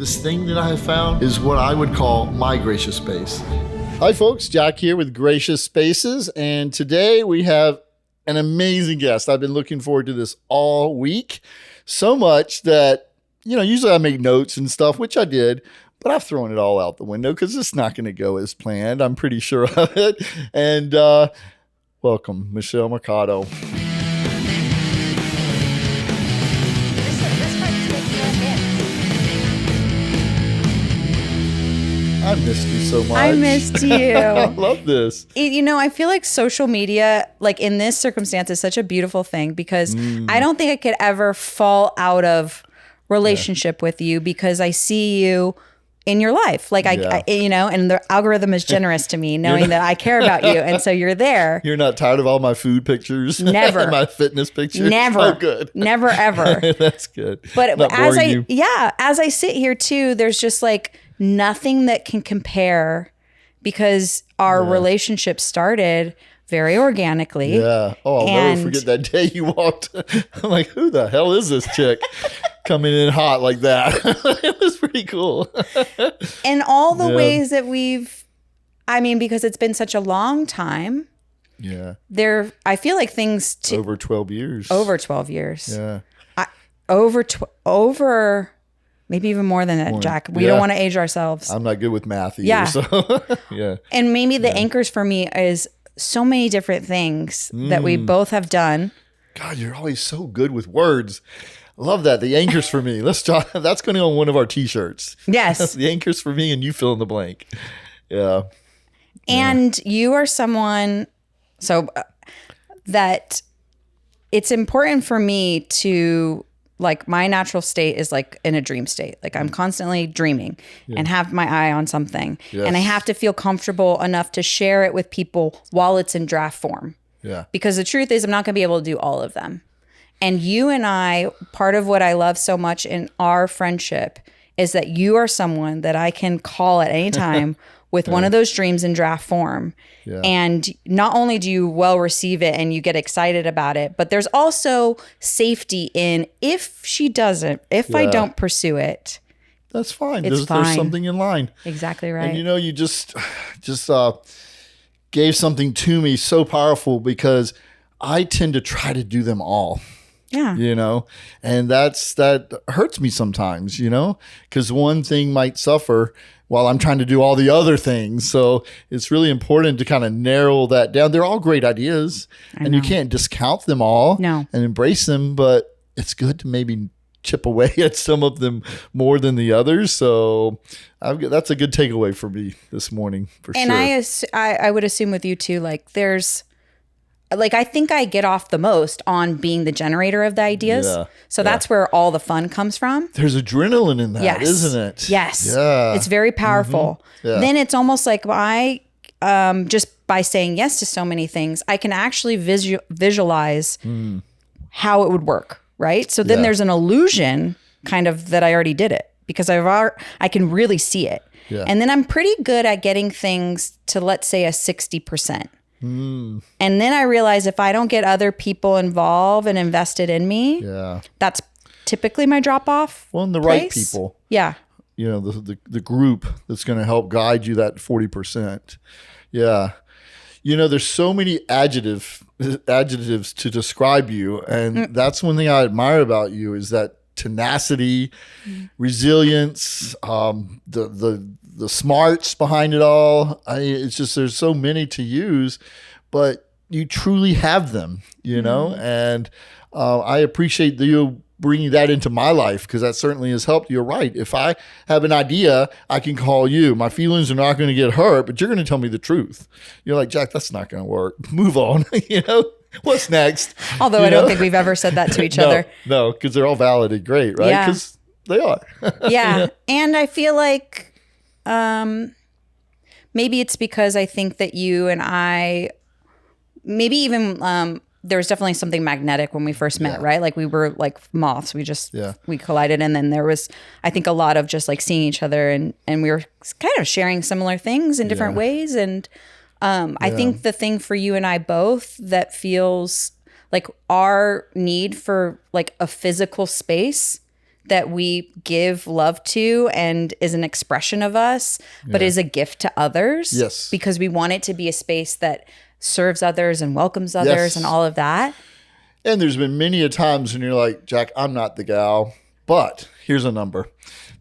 This thing that I have found is what I would call my gracious space. Hi folks, Jack here with Gracious Spaces, and today we have an amazing guest. I've been looking forward to this all week, so much that, usually I make notes and stuff, which I did, but I've thrown it all out the window because it's not going to go as planned. I'm pretty sure of it. And welcome, Michelle Mercado. I missed you so much. I missed you. I love this. I feel like social media, like in this circumstance, is such a beautiful thing because I don't think I could ever fall out of relationship with you because I see you in your life. Like and the algorithm is generous to me knowing that I care about you. And so you're there. You're not tired of all my food pictures? Never. My fitness pictures? Never. Oh, good. Never, ever. That's good. But as I sit here too, there's just like nothing that can compare because our relationship started very organically. Yeah. Oh, I'll never forget that day you walked. I'm like, who the hell is this chick coming in hot like that? It was pretty cool. And all the ways that because it's been such a long time. Yeah. I feel like things over 12 years. Over 12 years. Yeah. Over maybe even more than that, Jack. We don't want to age ourselves. I'm not good with math either. Yeah. So, yeah. And maybe the anchors for me is so many different things that we both have done. God, you're always so good with words. I love that. The anchors for me. Let's try. That's going to go on one of our t-shirts. Yes. The anchors for me and you fill in the blank. Yeah. And you are someone that it's important for me to, like, my natural state is like in a dream state. Like I'm constantly dreaming and have my eye on something. Yes. And I have to feel comfortable enough to share it with people while it's in draft form. Yeah. Because the truth is I'm not going to be able to do all of them. And you and I, part of what I love so much in our friendship is that you are someone that I can call at any time with one of those dreams in draft form. Yeah. And not only do you well receive it and you get excited about it, but there's also safety in if I don't pursue it. That's fine. There's something in line. Exactly right. And you just gave something to me so powerful because I tend to try to do them all. Yeah. And that hurts me sometimes, because one thing might suffer while I'm trying to do all the other things. So it's really important to kind of narrow that down. They're all great ideas and you can't discount them all and embrace them, but it's good to maybe chip away at some of them more than the others. So that's a good takeaway for me this morning for sure. And I would assume with you too, I think I get off the most on being the generator of the ideas. Yeah. So that's where all the fun comes from. There's adrenaline in that, isn't it? Yes. Yeah. It's very powerful. Mm-hmm. Yeah. Then it's almost like just by saying yes to so many things, I can actually visualize how it would work, right? So then there's an illusion kind of that I already did it because I can really see it. Yeah. And then I'm pretty good at getting things to, let's say, a 60%. And then I realize if I don't get other people involved and invested in me, that's typically my drop off. Well, and the right people. Yeah. The group that's going to help guide you that 40%. Yeah. There's so many adjectives to describe you. And that's one thing I admire about you is that tenacity, resilience, the smarts behind it all. It's just there's so many to use, but you truly have them, and I appreciate you bringing that into my life because that certainly has helped. You're right. If I have an idea, I can call you. My feelings are not going to get hurt, but you're going to tell me the truth. You're like, Jack, that's not going to work. Move on. What's next? Although I don't think we've ever said that to each other. No, because they're all valid and great, right? Because they are. Yeah. And I feel like maybe it's because I think that you and I, maybe even there was definitely something magnetic when we first met, right? Like we were like moths. We collided, and then there was, I think, a lot of just like seeing each other, and we were kind of sharing similar things in different ways. And I think the thing for you and I both that feels like our need for like a physical space that we give love to and is an expression of us, but is a gift to others. Yes. Because we want it to be a space that serves others and welcomes others and all of that. And there's been many a times when you're like, Jack, I'm not the gal, but here's a number.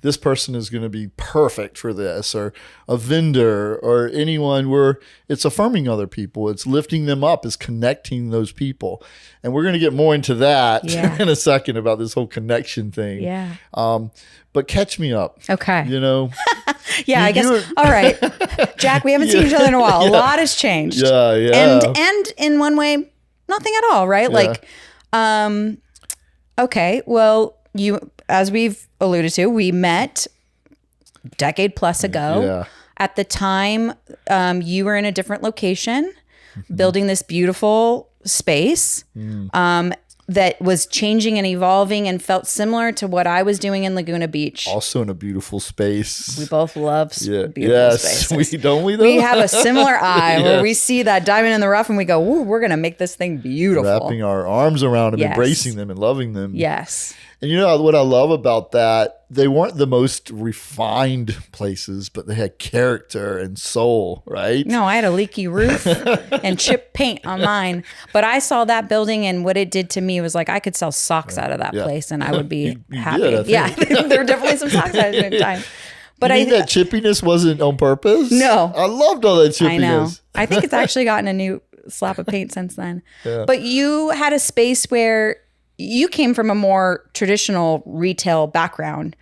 This person is going to be perfect for this, or a vendor, or anyone, where it's affirming other people. It's lifting them up. It's connecting those people. And we're going to get more into that in a second about this whole connection thing. Yeah. But catch me up. Okay. You know? I guess. All right. Jack, we haven't seen each other in a while. A lot has changed. Yeah, yeah. And in one way, nothing at all, right? Yeah. Okay, well, as we've alluded to, we met a decade plus ago. Yeah. At the time, you were in a different location, building this beautiful space that was changing and evolving and felt similar to what I was doing in Laguna Beach. Also in a beautiful space. We both love beautiful spaces. Don't we though? We have a similar eye where we see that diamond in the rough and we go, ooh, we're going to make this thing beautiful. Wrapping our arms around them, embracing them and loving them. Yes. And you know what I love about that? They weren't the most refined places, but they had character and soul, right? No, I had a leaky roof and chipped paint on mine. But I saw that building, and what it did to me was like I could sell socks out of that place and I would be happy. Did, there were definitely some socks at the time. But you mean that chippiness wasn't on purpose? No. I loved all that chippiness. I know. I think it's actually gotten a new slap of paint since then. Yeah. But you had a space where you came from a more traditional retail background,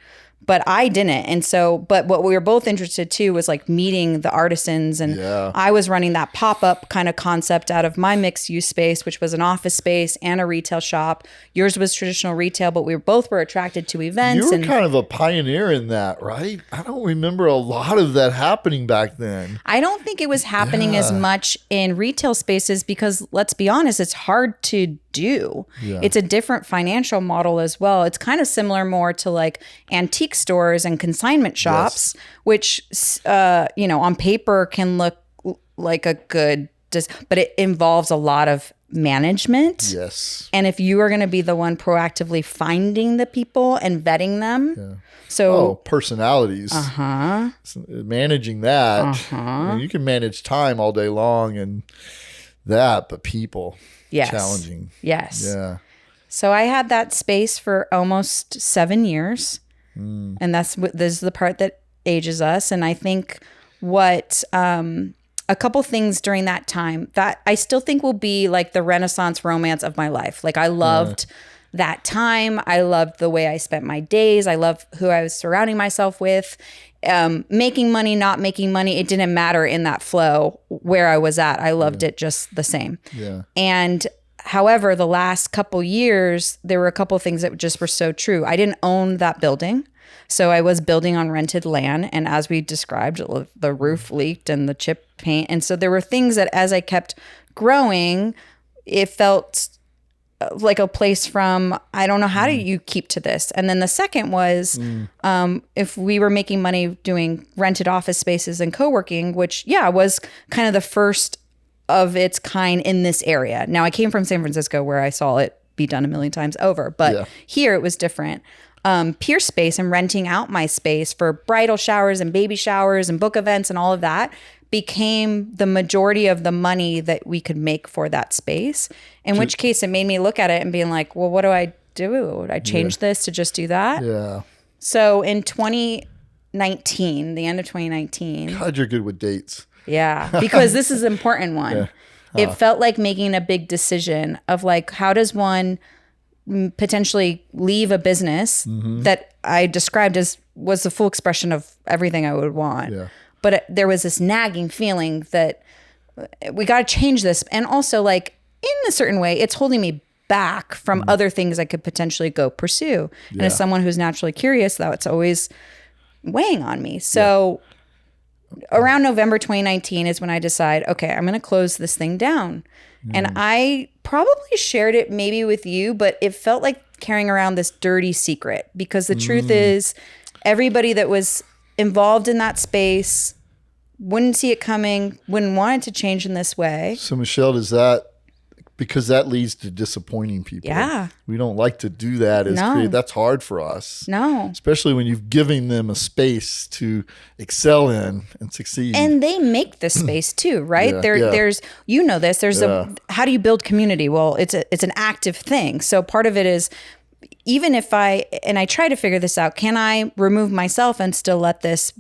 but I didn't. And so, but what we were both interested too was like meeting the artisans. And I was running that pop-up kind of concept out of my mixed use space, which was an office space and a retail shop. Yours was traditional retail, but we both were attracted to events. You were kind of a pioneer in that, right? I don't remember a lot of that happening back then. I don't think it was happening as much in retail spaces because, let's be honest, it's hard to do. Yeah. It's a different financial model as well. It's kind of similar more to like antique stores and consignment shops, which, on paper can look like a good, but it involves a lot of management. Yes. And if you are going to be the one proactively finding the people and vetting them. So personalities. Managing that. I mean, you can manage time all day long and that, but people. Yes. Challenging. Yes. Yeah. So I had that space for almost 7 years. And this is the part that ages us. And I think what a couple things during that time that I still think will be like the Renaissance romance of my life. Like I loved that time. I loved the way I spent my days. I loved who I was surrounding myself with. Making money, not making money, it didn't matter in that flow where I was at. I loved it just the same. Yeah. And however, the last couple years, there were a couple of things that just were so true. I didn't own that building. So I was building on rented land. And as we described, the roof leaked and the chip paint. And so there were things that as I kept growing, it felt like a place from, I don't know, how do you keep to this? And then the second was, if we were making money doing rented office spaces and co-working, which was kind of the first of its kind in this area. Now I came from San Francisco where I saw it be done a million times over, but here it was different. Peer space and renting out my space for bridal showers and baby showers and book events and all of that became the majority of the money that we could make for that space. In which case it made me look at it and being like, well, what do I do? Would I change this to just do that? Yeah. So in 2019, the end of 2019. God, you're good with dates. Yeah, because this is an important one. It felt like making a big decision of like, how does one potentially leave a business that I described as was the full expression of everything I would want. Yeah. But there was this nagging feeling that we got to change this. And also like in a certain way, it's holding me back from other things I could potentially go pursue. And as someone who's naturally curious, that's always weighing on me. So around November 2019 is when I decide, okay, I'm going to close this thing down. And I probably shared it maybe with you, but it felt like carrying around this dirty secret because the truth is everybody that was involved in that space wouldn't see it coming, wouldn't want it to change in this way. So Michelle, does that because that leads to disappointing people. Yeah. We don't like to do that as that's hard for us. No. Especially when you've given them a space to excel in and succeed. And they make the space too, right? There's, you know this, there's how do you build community? Well, it's an active thing. So part of it is, even if I try to figure this out, can I remove myself and still let this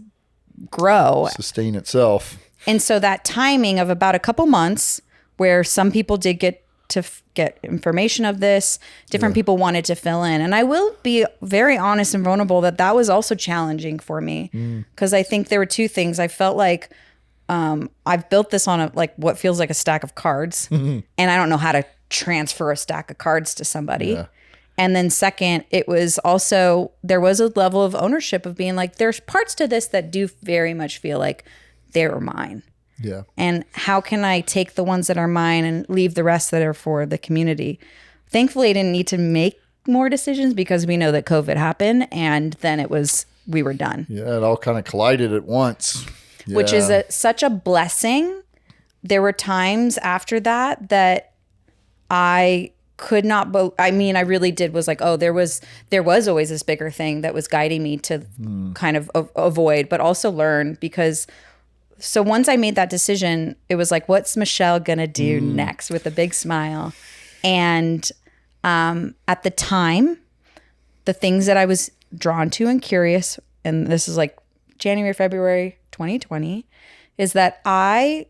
grow? Sustain itself. And so that timing of about a couple months where some people did get to get information of this, different people wanted to fill in. And I will be very honest and vulnerable that was also challenging for me, because I think there were two things. I felt like I've built this on what feels like a stack of cards, and I don't know how to transfer a stack of cards to somebody. Yeah. And then second, it was also, there was a level of ownership of being like, there's parts to this that do very much feel like they're mine. Yeah. And how can I take the ones that are mine and leave the rest that are for the community? Thankfully, I didn't need to make more decisions because we know that COVID happened, and then we were done. Yeah, it all kind of collided at once. Yeah. Which is such a blessing. There were times after that I could not, I really did was like, oh, there was always this bigger thing that was guiding me to kind of avoid, but also learn, because so once I made that decision, it was like, what's Michelle gonna do next, with a big smile? And at the time, the things that I was drawn to and curious, and this is like January, February 2020, is that I,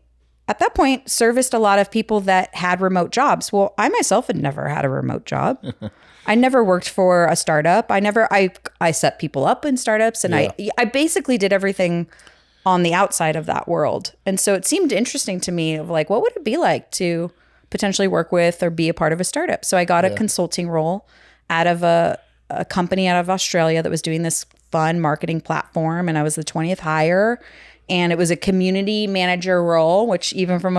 at that point, serviced a lot of people that had remote jobs. Well, I myself had never had a remote job. I never worked for a startup. I set people up in startups, and I basically did everything on the outside of that world. And so it seemed interesting to me of like, what would it be like to potentially work with or be a part of a startup? So I got a consulting role out of a company out of Australia that was doing this fun marketing platform. And I was the 20th hire. And it was a community manager role, which even from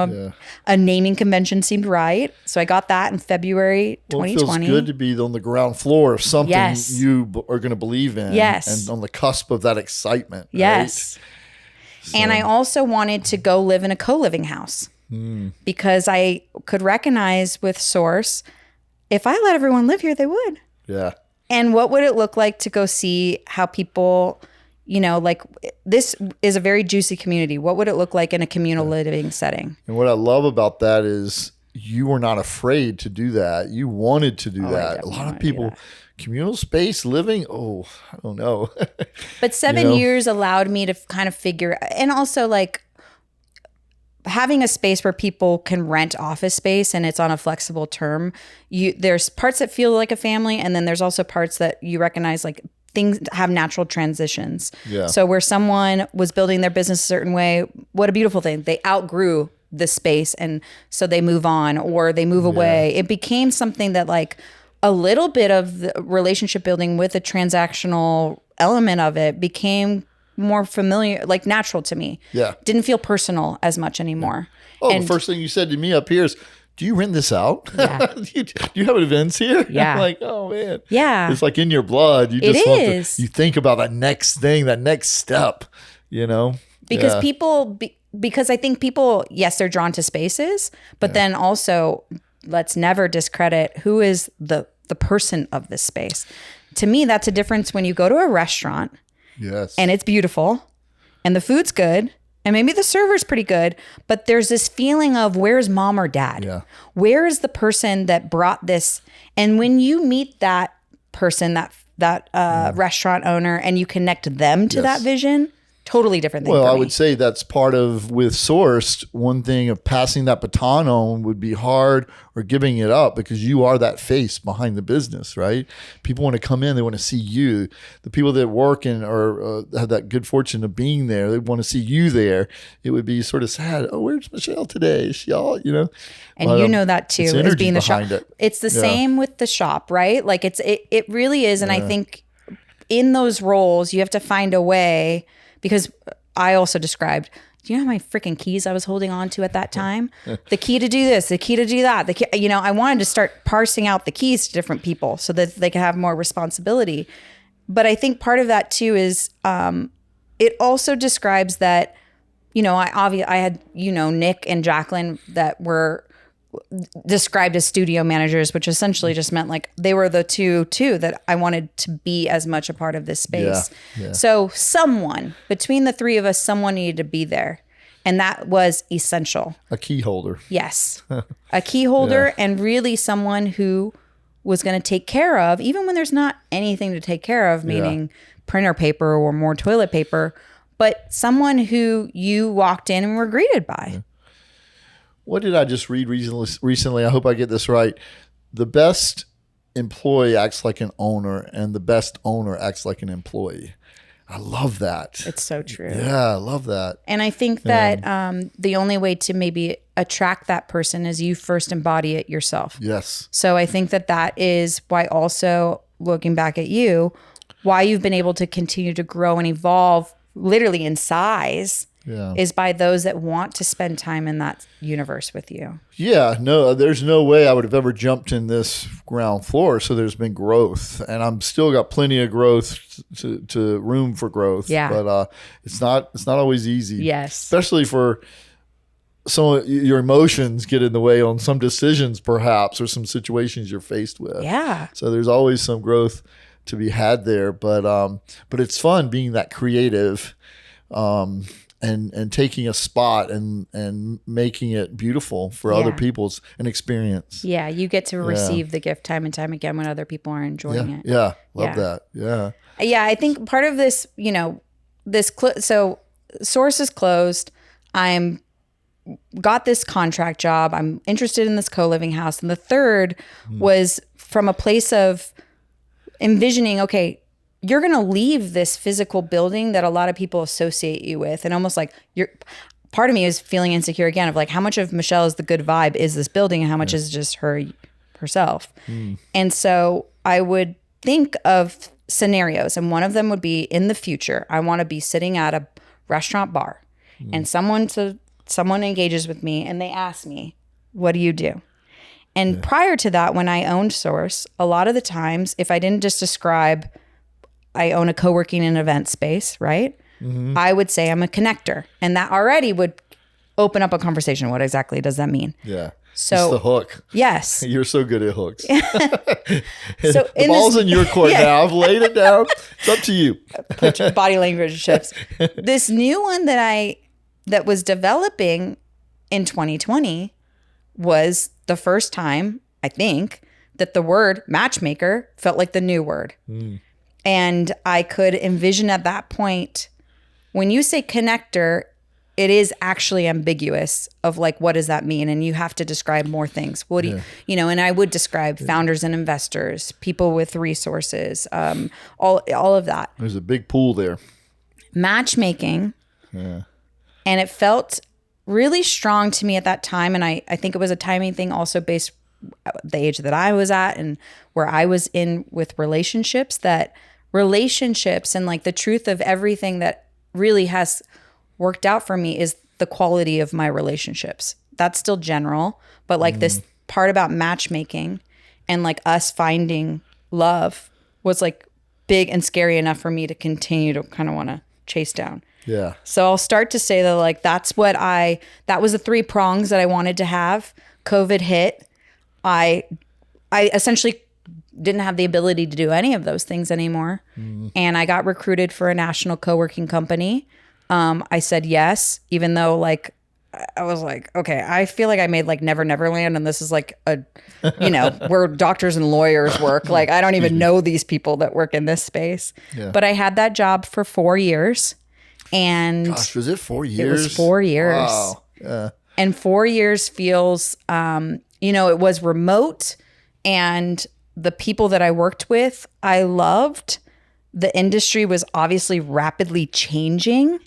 a naming convention seemed right. So I got that in February 2020. It feels good to be on the ground floor of something you are going to believe in. Yes. And on the cusp of that excitement. Yes. Right? So. And I also wanted to go live in a co-living house because I could recognize with Source, if I let everyone live here, they would. Yeah. And what would it look like to go see how people, like, this is a very juicy community. What would it look like in a communal living setting? And what I love about that is you were not afraid to do that. You wanted to do that. A lot of people, communal space living, I don't know. But 7 years allowed me to kind of figure, and also like having a space where people can rent office space and it's on a flexible term. There's parts that feel like a family, and then there's also parts that you recognize like things have natural transitions. Yeah. So where someone was building their business a certain way, what a beautiful thing. They outgrew the space, and so they move on or they move away. It became something that like a little bit of the relationship building with a transactional element of it became more familiar, like natural to me. Yeah. Didn't feel personal as much anymore. Oh, and the first thing you said to me up here is, do you rent this out? Yeah. do you have events here? Yeah. I'm like, oh man. Yeah. It's like in your blood. You just you think about that next thing, that next step, Because because I think people, yes, they're drawn to spaces, but then also let's never discredit who is the person of this space. To me, that's a difference when you go to a restaurant. Yes. And it's beautiful and the food's good and maybe the server's pretty good, but there's this feeling of where's mom or dad? Yeah. Where is the person that brought this? And when you meet that person, that restaurant owner, and you connect them to that vision, totally different thing. Well, I would say that's part of with Sourced. One thing of passing that baton on would be hard, or giving it up, because you are that face behind the business, right? People want to come in, they want to see you. The people that work and or have that good fortune of being there, they want to see you there. It would be sort of sad. Oh, where's Michelle today? Is she all, And but, that too, as being the shop. It's the same with the shop, right? Like it really is. And I think in those roles, you have to find a way. Because I also described, do you know how many freaking keys I was holding on to at that time? The key to do this, the key to do that. I wanted to start parsing out the keys to different people so that they could have more responsibility. But I think part of that too is it also describes that, I had, Nick and Jacqueline that were described as studio managers, which essentially just meant like they were the two that I wanted to be as much a part of this space. Yeah. So someone between the three of us, someone needed to be there. And that was essential. A key holder. Yes. A key holder Yeah. and really someone who was going to take care of, even when there's not anything to take care of, meaning printer paper or more toilet paper, but someone who you walked in and were greeted by. Yeah. What did I just read recently? I hope I get this right. The best employee acts like an owner, and the best owner acts like an employee. I love that. It's so true. Yeah, I love that. And I think that the only way to maybe attract that person is you first embody it yourself. Yes. So I think that is why also, looking back at you, why you've been able to continue to grow and evolve literally in size is by those that want to spend time in that universe with you. Yeah, no, there's no way I would have ever jumped in this ground floor. So there's been growth, and I'm still got plenty of growth to room for growth. Yeah. But it's not always easy. Yes. Especially for some your emotions get in the way on some decisions perhaps, or some situations you're faced with. Yeah. So there's always some growth to be had there, but it's fun being that creative, and taking a spot and making it beautiful for other people's an experience. Yeah, you get to receive the gift time and time again when other people are enjoying it. Yeah, love that. Yeah. Yeah, I think part of this, so Source is closed. I'm got this contract job. I'm interested in this co-living house. And the third was from a place of envisioning, okay, you're going to leave this physical building that a lot of people associate you with. And almost like part of me is feeling insecure again of like, how much of Michelle is the good vibe is this building and how much is just herself. And so I would think of scenarios, and one of them would be in the future, I want to be sitting at a restaurant bar and someone engages with me and they ask me, what do you do? And prior to that, when I owned Source, a lot of the times, if I didn't just describe I own a co-working and event space, right? I would say I'm a connector. And that already would open up a conversation. What exactly does that mean? Yeah. So it's the hook. Yes. You're so good at hooks. So the ball's in your court now. I've laid it down. It's up to you. Put your body language shifts. This new one that was developing in 2020 was the first time, I think, that the word matchmaker felt like the new word. And I could envision at that point, when you say connector, it is actually ambiguous of like, what does that mean? And you have to describe more things. What do you and I would describe founders and investors, people with resources, all of that. There's a big pool there. Matchmaking. Yeah. And it felt really strong to me at that time. And I think it was a timing thing also based the age that I was at and where I was in with relationships and like the truth of everything that really has worked out for me is the quality of my relationships. That's still general, but like this part about matchmaking and like us finding love was like big and scary enough for me to continue to kind of want to chase down. Yeah. So I'll start to say that like that was the three prongs that I wanted to have. COVID hit. I essentially didn't have the ability to do any of those things anymore. And I got recruited for a national co-working company. I said yes, even though like I was like, okay, I feel like I made like Never Neverland, and this is like where doctors and lawyers work. Like I don't even know these people that work in this space. Yeah. But I had that job for 4 years. And gosh, was it 4 years? It was 4 years. Wow. Yeah. And 4 years feels it was remote, and the people that I worked with, I loved. The industry was obviously rapidly changing,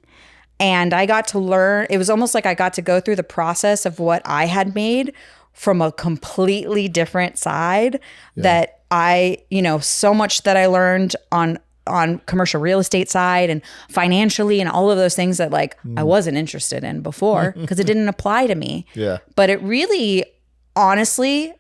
and I got to learn. It was almost like I got to go through the process of what I had made from a completely different side that I, so much that I learned on commercial real estate side and financially and all of those things that like I wasn't interested in before because it didn't apply to me. Yeah. But it really, honestly,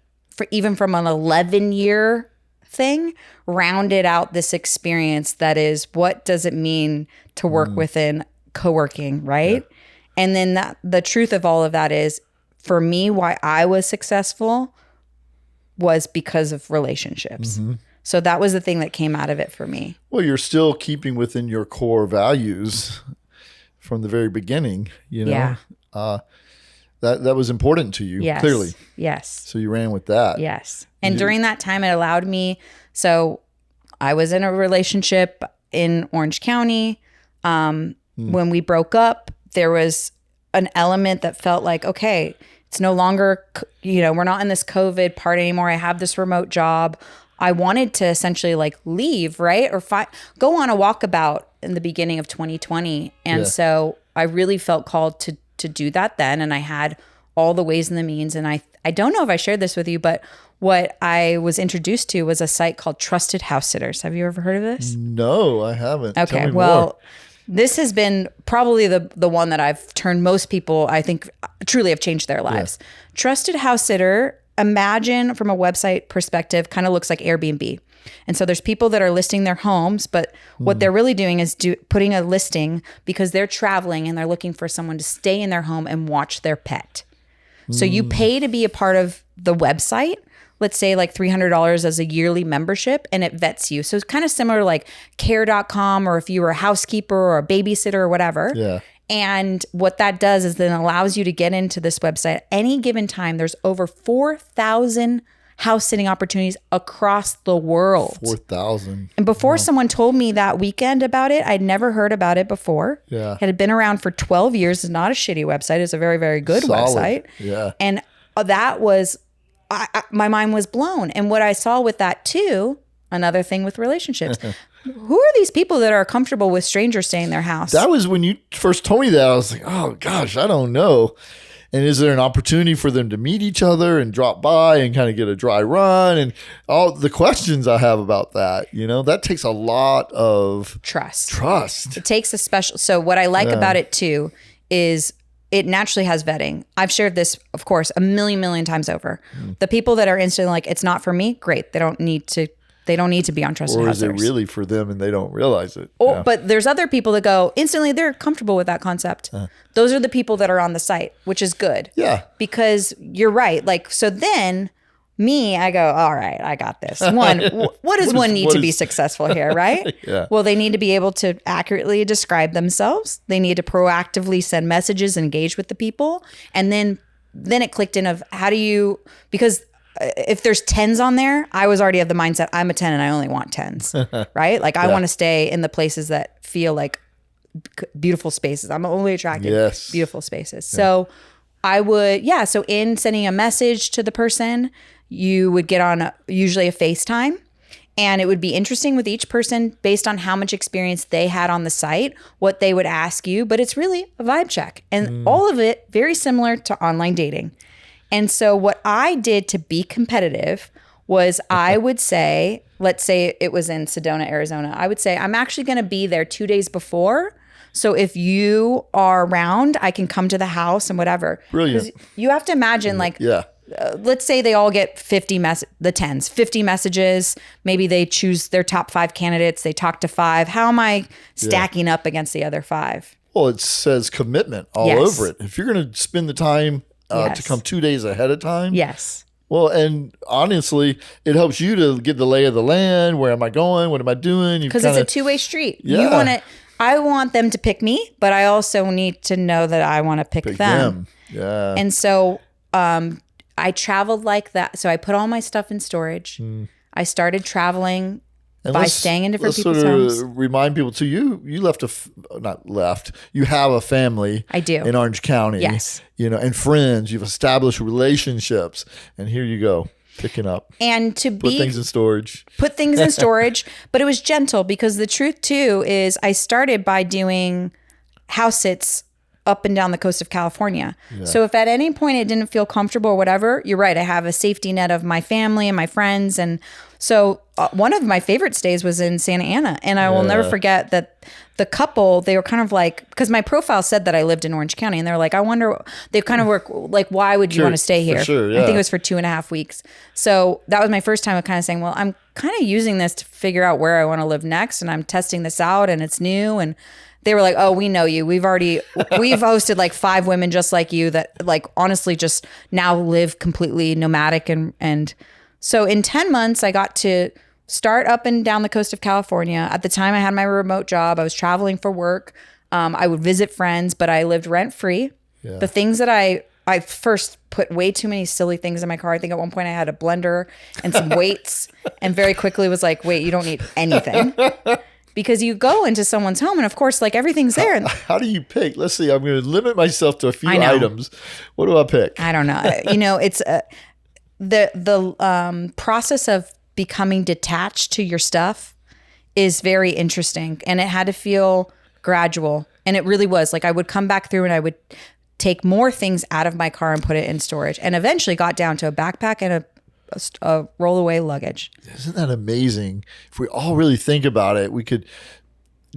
even from an 11-year thing, rounded out this experience that is, what does it mean to work within co-working, right? Yeah. And then the truth of all of that is, for me, why I was successful was because of relationships. So that was the thing that came out of it for me. Well, you're still keeping within your core values from the very beginning, you know. Yeah. That was important to you, clearly. Yes. So you ran with that. Yes. And during that time, it allowed me. So I was in a relationship in Orange County. When we broke up, there was an element that felt like, okay, it's no longer, we're not in this COVID part anymore. I have this remote job. I wanted to essentially like leave, right? Or go on a walkabout in the beginning of 2020. And so I really felt called to do that then. And I had all the ways and the means. And I don't know if I shared this with you, but what I was introduced to was a site called Trusted House Sitters. Have you ever heard of this? No, I haven't. Okay, Tell me well, more. This has been probably the one that I've turned most people, I think, truly have changed their lives. Yeah. Trusted House Sitter, imagine from a website perspective, kind of looks like Airbnb. And so there's people that are listing their homes, but what they're really doing is putting a listing because they're traveling and they're looking for someone to stay in their home and watch their pet. So you pay to be a part of the website, let's say like $300 as a yearly membership, and it vets you. So it's kind of similar to like care.com, or if you were a housekeeper or a babysitter or whatever. Yeah. And what that does is then allows you to get into this website at any given time. There's over 4,000 house sitting opportunities across the world. 4,000. And before someone told me that weekend about it, I'd never heard about it before. Yeah. It had been around for 12 years. It's not a shitty website. It's a very, very good website. Yeah. And that was, my mind was blown. And what I saw with that too, another thing with relationships, who are these people that are comfortable with strangers staying in their house? That was when you first told me that. I was like, oh gosh, I don't know. And is there an opportunity for them to meet each other and drop by and kind of get a dry run? And all the questions I have about that, that takes a lot of trust. It takes a special. So what I like about it too is it naturally has vetting. I've shared this, of course, a million times over. The people that are instantly like, it's not for me, great. They don't need to be on Trusted House Sitters. Or is it really for them and they don't realize it? Oh, yeah. But there's other people that go instantly, they're comfortable with that concept. Those are the people that are on the site, which is good. Yeah. Because you're right. Like, so then I go, all right, I got this. One, what does one need to be successful here, right? Yeah. Well, they need to be able to accurately describe themselves. They need to proactively send messages, engage with the people. And then it clicked in of how do you, because if there's 10s on there, I was already of the mindset, I'm a 10 and I only want 10s, right? Like I want to stay in the places that feel like beautiful spaces. I'm only attracted to beautiful spaces. Yeah. So I would, so in sending a message to the person, you would get on usually a FaceTime, and it would be interesting with each person based on how much experience they had on the site, what they would ask you, but it's really a vibe check. And all of it very similar to online dating. And so what I did to be competitive was I would say, let's say it was in Sedona, Arizona. I would say, I'm actually going to be there 2 days before. So if you are around, I can come to the house and whatever. Brilliant. You have to imagine let's say they all get 50 messages. Maybe they choose their top 5 candidates. They talk to 5. How am I stacking up against the other 5? Well, it says commitment all over it. If you're going to spend the time to come 2 days ahead of time. Yes. Well, and honestly, it helps you to get the lay of the land. Where am I going? What am I doing? Because it's a two-way street. Yeah. I want them to pick me, but I also need to know that I want to pick them. Yeah. And so I traveled like that. So I put all my stuff in storage. I started traveling by staying in different people's homes. Remind people too, you you have a family. I do. In Orange County. Yes. And friends, you've established relationships, and here you go, picking up. And put things in storage. Put things in storage, but it was gentle because the truth too is I started by doing house sits up and down the coast of California. Yeah. So if at any point it didn't feel comfortable or whatever, you're right. I have a safety net of my family and my friends. And so one of my favorite stays was in Santa Ana. And I will never forget that the couple, they were kind of like, because my profile said that I lived in Orange County, and they're like, I wonder, they kind of were like, why would you want to stay here? Sure, yeah. I think it was for 2.5 weeks. So that was my first time of kind of saying, well, I'm kind of using this to figure out where I want to live next. And I'm testing this out and it's new. And they were like, oh, we know you. We've hosted like 5 women just like you that like honestly just now live completely nomadic. And so in 10 months, I got to start up and down the coast of California. At the time I had my remote job. I was traveling for work. I would visit friends, but I lived rent free. Yeah. The things that I first put way too many silly things in my car. I think at one point I had a blender and some weights and very quickly was like, wait, you don't need anything. Because you go into someone's home and of course, like everything's there. How do you pick? Let's see. I'm going to limit myself to a few items. What do I pick? I don't know. It's the process of becoming detached to your stuff is very interesting. And it had to feel gradual. And it really was. Like I would come back through and I would take more things out of my car and put it in storage. And eventually got down to a backpack and a roll-away luggage. Isn't that amazing? If we all really think about it, we could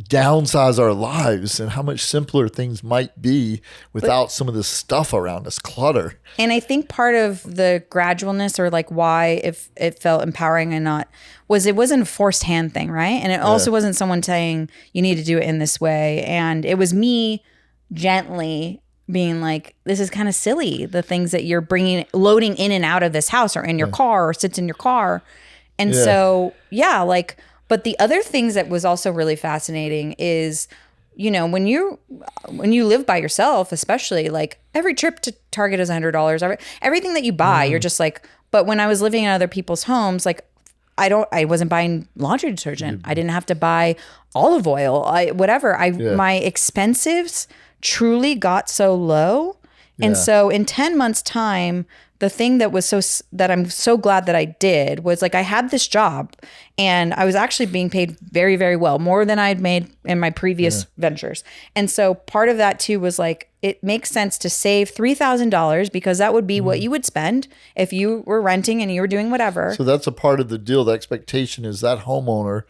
downsize our lives and how much simpler things might be without some of this stuff around us, clutter. And I think part of the gradualness or like why if it felt empowering and not was it wasn't a forced hand thing, right? And it also wasn't someone saying you need to do it in this way. And it was me gently being like, this is kind of silly. The things that you're loading in and out of this house or in your car or sits in your car. And so, but the other things that was also really fascinating is, when you live by yourself, especially like every trip to Target is $100. Everything that you buy, you're just like, but when I was living in other people's homes, like I wasn't buying laundry detergent. I didn't have to buy olive oil, my expenses truly got so low. And so in 10 months time, the thing that was that I'm so glad that I did was like, I had this job and I was actually being paid very, very well, more than I'd made in my previous ventures. And so part of that too was like, it makes sense to save $3,000 because that would be what you would spend if you were renting and you were doing whatever. So that's a part of the deal. The expectation is that homeowner,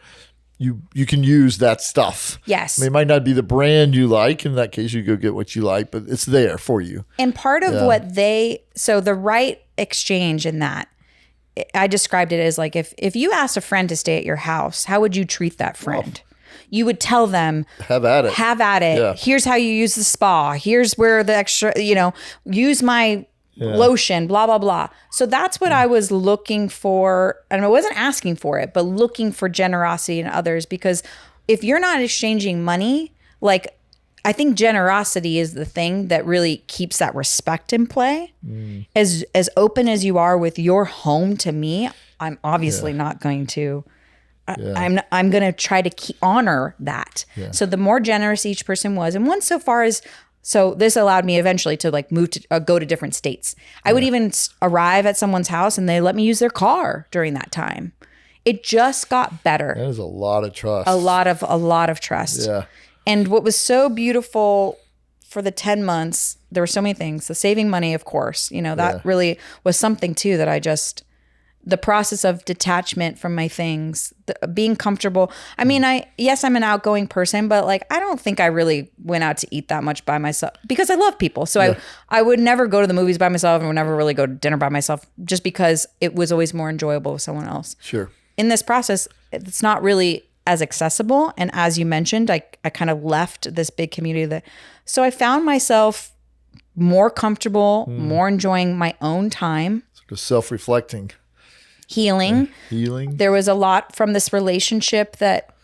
you can use that stuff. Yes. I mean, it might not be the brand you like. In that case, you go get what you like, but it's there for you. And part of so the right exchange in that, I described it as like, if you asked a friend to stay at your house, how would you treat that friend? You would tell them, have at it. Yeah. Here's how you use the spa. Here's where the extra, use my lotion, blah, blah, blah. So that's what I was looking for. And I wasn't asking for it, but looking for generosity in others. Because if you're not exchanging money, like I think generosity is the thing that really keeps that respect in play. As open as you are with your home to me, I'm obviously not going to. I'm going to try to honor that. So the more generous each person was, and one so far as. So this allowed me eventually to like move to go to different states. I would even arrive at someone's house and they let me use their car during that time. It just got better. That is a lot of trust. A lot of trust. Yeah. And what was so beautiful for the 10 months, there were so many things. The saving money, of course, that really was something too that the process of detachment from my things, being comfortable. I mean, I'm an outgoing person, but like, I don't think I really went out to eat that much by myself because I love people. So I would never go to the movies by myself and would never really go to dinner by myself just because it was always more enjoyable with someone else. Sure. In this process, it's not really as accessible. And as you mentioned, I kind of left this big community so I found myself more comfortable, more enjoying my own time. Sort of self-reflecting. Healing. There was a lot from this relationship that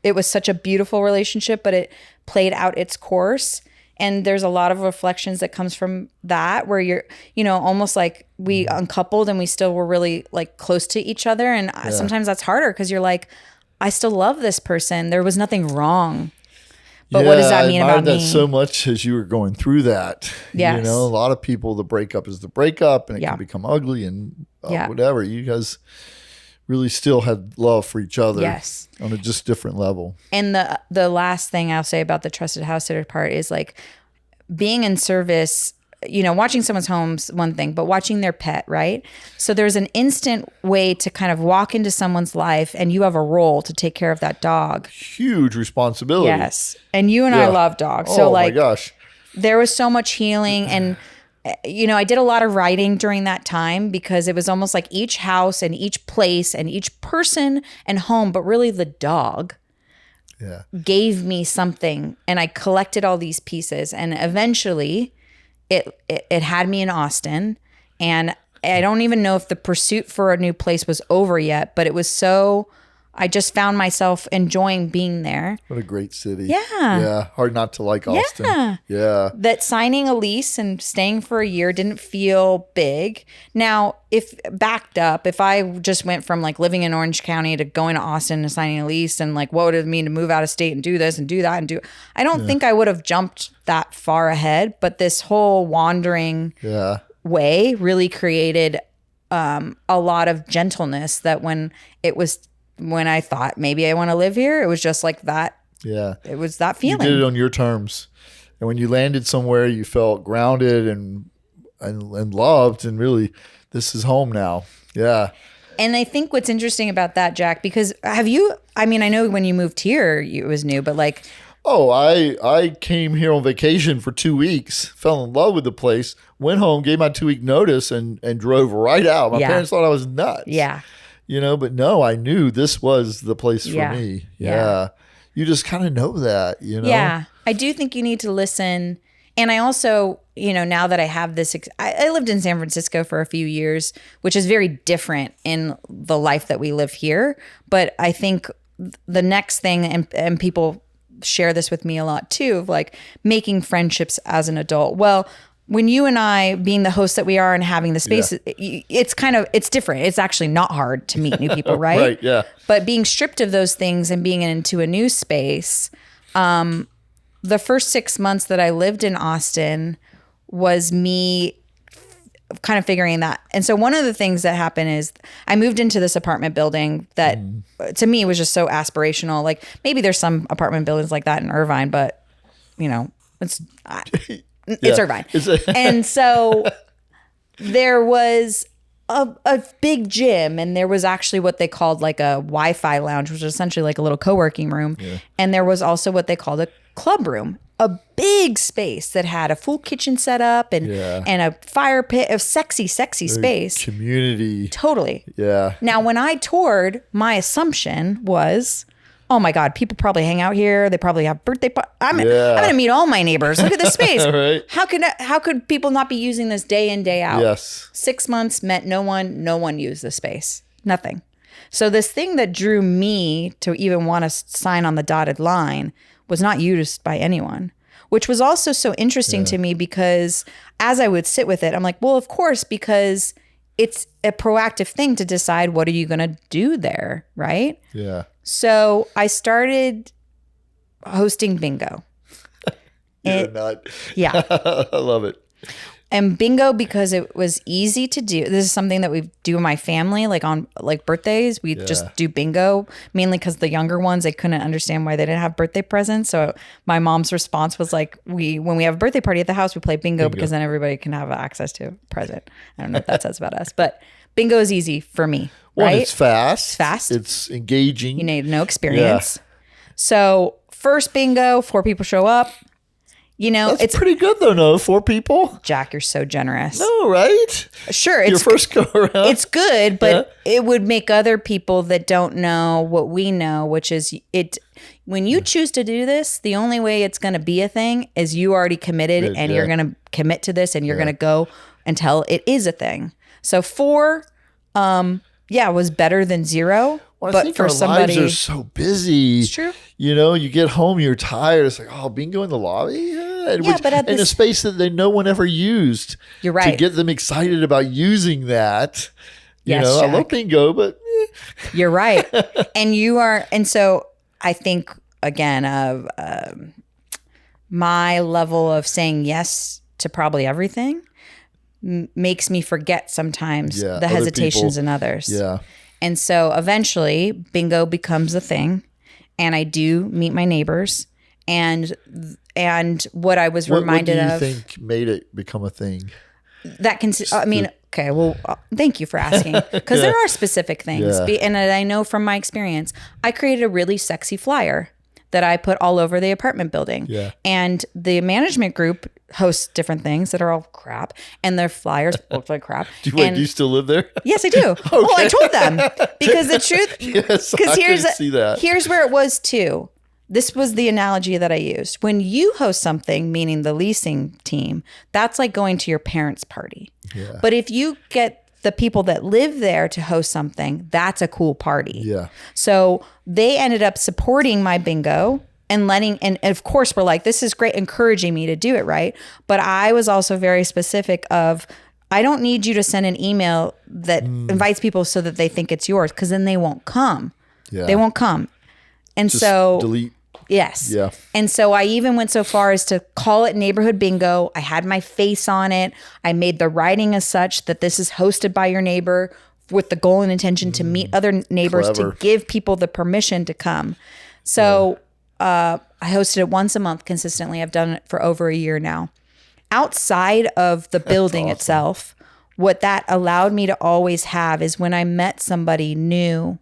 it was such a beautiful relationship, but it played out its course. And there's a lot of reflections that comes from that where you're, almost like we uncoupled and we still were really like close to each other. And sometimes that's harder because you're like, I still love this person. There was nothing wrong. But what does that mean about me? I admired that so much as you were going through that. Yes. A lot of people, the breakup is the breakup and it can become ugly and whatever. You guys really still had love for each other on a just different level. And the last thing I'll say about the trusted house sitter part is like being in service, watching someone's home's one thing, but watching their pet, right? So there's an instant way to kind of walk into someone's life and you have a role to take care of that dog. Huge responsibility. Yes. And you and I love dogs. So my gosh. There was so much healing and I did a lot of writing during that time because it was almost like each house and each place and each person and home, but really the dog gave me something, and I collected all these pieces, and eventually it had me in Austin, and I don't even know if the pursuit for a new place was over yet, but it was I just found myself enjoying being there. What a great city. Yeah. Yeah. Hard not to like Austin. Yeah. Yeah. That signing a lease and staying for a year didn't feel big. Now, if I just went from like living in Orange County to going to Austin and signing a lease, and like, what would it mean to move out of state and do this and do that and I don't think I would have jumped that far ahead, but this whole wandering way really created a lot of gentleness, that when I thought maybe I want to live here, it was just like that. Yeah. It was that feeling. You did it on your terms. And when you landed somewhere, you felt grounded and loved, and really, this is home now. Yeah. And I think what's interesting about that, Jack, because I know when you moved here, it was new, but like. Oh, I came here on vacation for 2 weeks, fell in love with the place, went home, gave my 2-week notice, and drove right out. My parents thought I was nuts. Yeah. But no, I knew this was the place for me. Yeah. You just kind of know that, Yeah. I do think you need to listen. And I also, now that I have this, I lived in San Francisco for a few years, which is very different in the life that we live here. But I think the next thing, and people share this with me a lot too, of like making friendships as an adult. Well, when you and I, being the hosts that we are and having the space, it's different. It's actually not hard to meet new people, right? Right, yeah. But being stripped of those things and being into a new space, the first 6 months that I lived in Austin was me kind of figuring that. And so one of the things that happened is I moved into this apartment building that to me was just so aspirational. Like maybe there's some apartment buildings like that in Irvine, but it's Irvine. And so there was a big gym, and there was actually what they called like a Wi-Fi lounge, which was essentially like a little co-working room. Yeah. And there was also what they called a club room, a big space that had a full kitchen set up and a fire pit, a sexy space. Community. Totally. Yeah. Now, when I toured, my assumption was, oh my God, people probably hang out here. They probably have birthday parties. I'm going to meet all my neighbors. Look at this space. Right. How could people not be using this day in, day out? Yes. 6 months met no one used the space. Nothing. So this thing that drew me to even want to sign on the dotted line was not used by anyone, which was also so interesting to me, because as I would sit with it, I'm like, well, of course, because it's a proactive thing to decide what are you going to do there, right? Yeah. So I started hosting bingo. You're not. Yeah. I love it. And bingo, because it was easy to do. This is something that we do in my family, like on like birthdays. We just do bingo, mainly because the younger ones, they couldn't understand why they didn't have birthday presents. So my mom's response was like, when we have a birthday party at the house, we play bingo because then everybody can have access to a present. I don't know what that says about us, but bingo is easy for me. Well, right? it's fast. It's fast. It's engaging. You need no experience. Yeah. So first bingo, 4 people show up. It's pretty good though, no? 4 people? Jack, you're so generous. No, right? Sure. Your first go around. It's good, but it would make other people that don't know what we know, which is when you choose to do this, the only way it's going to be a thing is you already committed and you're going to commit to this and you're going to go until it is a thing. So 4, was better than 0. Well, but I think for our somebody, lives are so busy. It's true. You get home, you're tired. It's like, oh, bingo in the lobby? But in a space that no one ever used. You're right. To get them excited about using that. Yes, I love bingo, but. You're right. And so I think, again, of my level of saying yes to probably everything makes me forget sometimes the hesitations in others. Yeah. And so eventually bingo becomes a thing, and I do meet my neighbors, and what I was reminded of. What do you think made it become a thing? Okay, well, thank you for asking, because there are specific things. Yeah. And I know from my experience, I created a really sexy flyer that I put all over the apartment building. Yeah. And the management group hosts different things that are all crap, and their flyers look like crap. Do you still live there? Yes, I do. Okay. Well, I told them, because the truth, yes, I can see that. Here's where it was too. this was the analogy that I used. When you host something, meaning the leasing team, that's like going to your parents' party. Yeah. But if you get the people that live there to host something, that's a cool party. Yeah. So they ended up supporting my bingo and and of course we're like, this is great, encouraging me to do it, right? But I was also very specific of, I don't need you to send an email that invites people so that they think it's yours, because then they won't come. Yeah. They won't come. And Just so delete. Yes. Yeah. And so I even went so far as to call it neighborhood bingo. I had my face on it. I made the writing as such that this is hosted by your neighbor with the goal and intention to meet other neighbors, Clever. to give people the permission to come. So I hosted it once a month consistently. I've done it for over a year now. Outside of the building itself, what that allowed me to always have is when I met somebody new,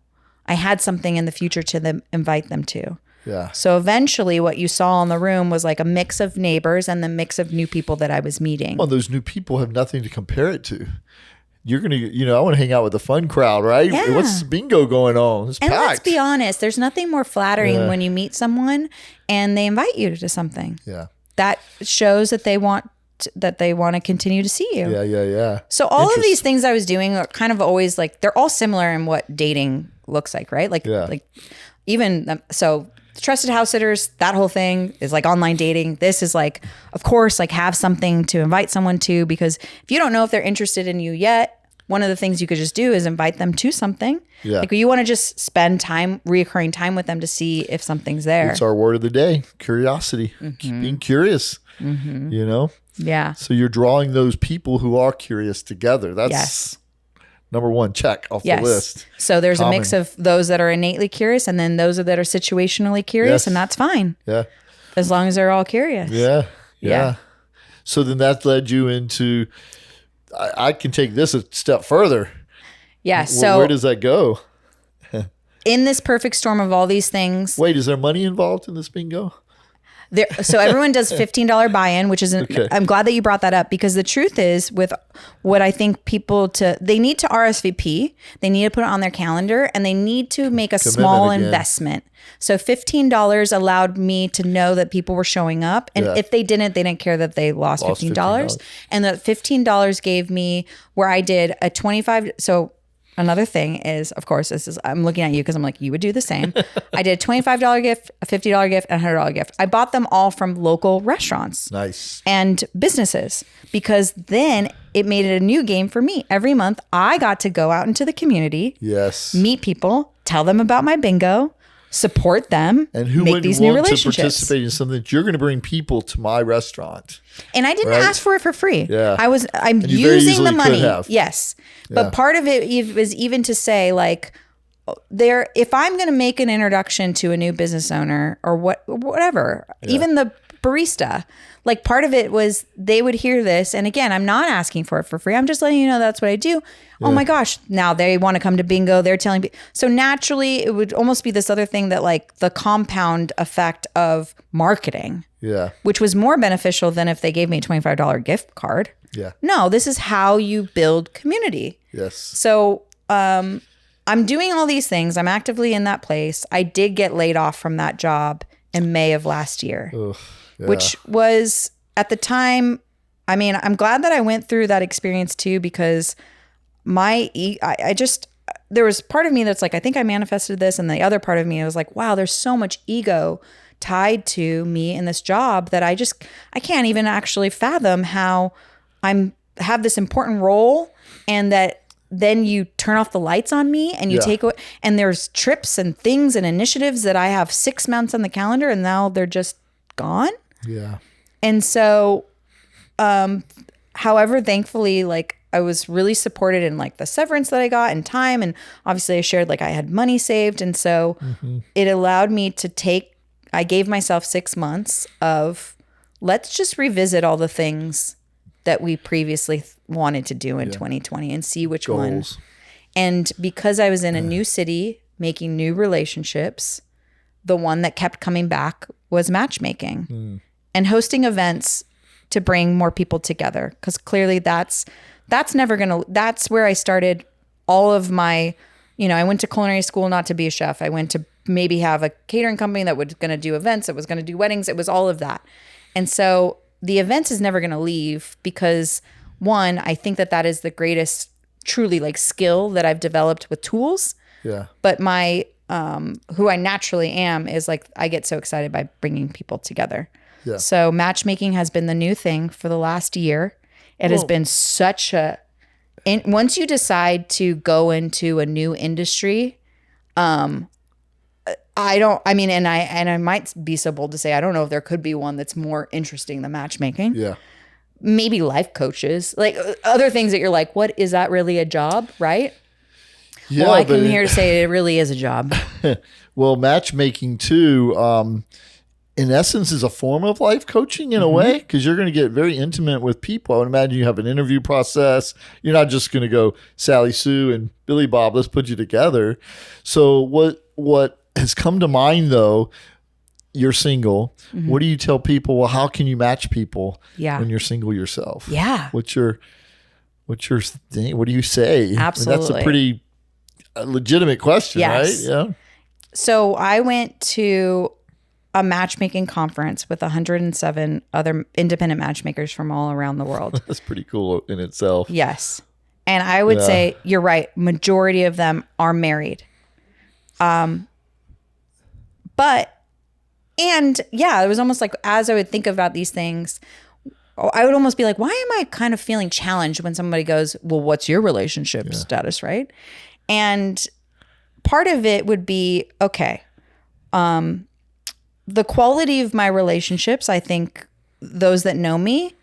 I had something in the future to invite them to. Yeah. So eventually what you saw in the room was like a mix of neighbors and the mix of new people that I was meeting. Well, those new people have nothing to compare it to. You're going to, I want to hang out with the fun crowd, right? Yeah. What's bingo going on? It's and packed. let's be honest, there's nothing more flattering when you meet someone and they invite you to something. Yeah. That shows that they want to continue to see you. Yeah. So all of these things I was doing are kind of always like, they're all similar in what dating looks like, right? Like even so trusted house sitters, that whole thing is like online dating. This is like, of course, like have something to invite someone to, because if you don't know if they're interested in you yet, one of the things you could just do is invite them to something. Yeah. Like you want to just spend reoccurring time with them to see if something's there. It's our word of the day, curiosity, being curious, Yeah. So you're drawing those people who are curious together. That's number one, check off the list. So there's a mix of those that are innately curious and then those that are situationally curious, and that's fine. Yeah. As long as they're all curious. Yeah. So then that led you into, I can take this a step further. Yeah. So where does that go? In this perfect storm of all these things. Wait, is there money involved in this bingo? So everyone does $15 buy-in, which is I'm glad that you brought that up, because the truth is, with what I think they need to RSVP, they need to put it on their calendar, and they need to make a small investment. So $15 allowed me to know that people were showing up, and if they didn't care that they lost $15. And the $15 gave me where I did a 25. So another thing is, of course, I'm looking at you because I'm like, you would do the same. I did a $25 gift, a $50 gift, and a $100 gift. I bought them all from local restaurants. Nice. And businesses, because then it made it a new game for me. Every month, I got to go out into the community, meet people, tell them about my bingo, support them, and who make these new relationships. To participate in something that you're going to bring people to my restaurant. And I didn't ask for it for free. Yeah. I'm using the money. Yes. But part of it was even to say, like, if I'm going to make an introduction to a new business owner or whatever, even the barista, like part of it was they would hear this. And again, I'm not asking for it for free. I'm just letting you know that's what I do. Oh my gosh. Now they want to come to bingo. They're telling me. So naturally it would almost be this other thing that like the compound effect of marketing. Yeah. Which was more beneficial than if they gave me a $25 gift card. Yeah. No, this is how you build community. Yes. So I'm doing all these things. I'm actively in that place. I did get laid off from that job in May of last year, which was at the time, I mean, I'm glad that I went through that experience too, because there was part of me that's like, I think I manifested this. And the other part of me was like, wow, there's so much ego tied to me in this job that I can't even actually fathom how have this important role, and that then you turn off the lights on me and you take away, and there's trips and things and initiatives that I have 6 months on the calendar and now they're just gone. Yeah. And so, however, thankfully, like I was really supported in like the severance that I got and time. And obviously I shared like I had money saved. And so it allowed me to I gave myself 6 months of, let's just revisit all the things that we previously wanted to do in 2020 and see which one. And because I was in a new city, making new relationships, the one that kept coming back was matchmaking and hosting events to bring more people together. Because clearly that's where I started all of my I went to culinary school not to be a chef. I went to maybe have a catering company that was going to do events. It was going to do weddings. It was all of that. And so the events is never going to leave because, one, I think that is the greatest truly like skill that I've developed with tools. Yeah. But my who I naturally am is like I get so excited by bringing people together. Yeah. So matchmaking has been the new thing for the last year. It has been such a once you decide to go into a new industry, and I might be so bold to say I don't know if there could be one that's more interesting than matchmaking. Yeah. Maybe life coaches, like other things that you're like, what is that really a job, right? Yeah, well, I came here to say it really is a job. Well, matchmaking too, in essence, is a form of life coaching in a way, because you're going to get very intimate with people. I would imagine you have an interview process. You're not just going to go Sally Sue and Billy Bob, let's put you together. So what has come to mind though, you're single. What do you tell people? Well, how can you match people when you're single yourself? Yeah. What's your thing? What do you say? Absolutely. I mean, that's a pretty legitimate question, right? Yeah. So I went to a matchmaking conference with 107 other independent matchmakers from all around the world. That's pretty cool in itself. Yes. And I would say you're right. Majority of them are married. It was almost like as I would think about these things, I would almost be like, why am I kind of feeling challenged when somebody goes, well, what's your relationship status, right? And part of it would be, okay, the quality of my relationships, I think those that know me,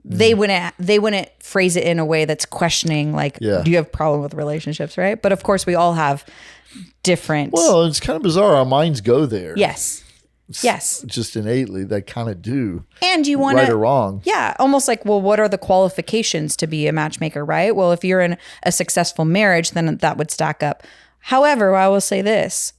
they wouldn't phrase it in a way that's questioning, like, do you have a problem with relationships, right? But of course, we all have different. Well, it's kind of bizarre. Our minds go there. Yes. Yes. Just innately, they kind of do. And you want to. Right or wrong. Yeah. Almost like, well, what are the qualifications to be a matchmaker, right? Well, if you're in a successful marriage, then that would stack up. However, I will say this.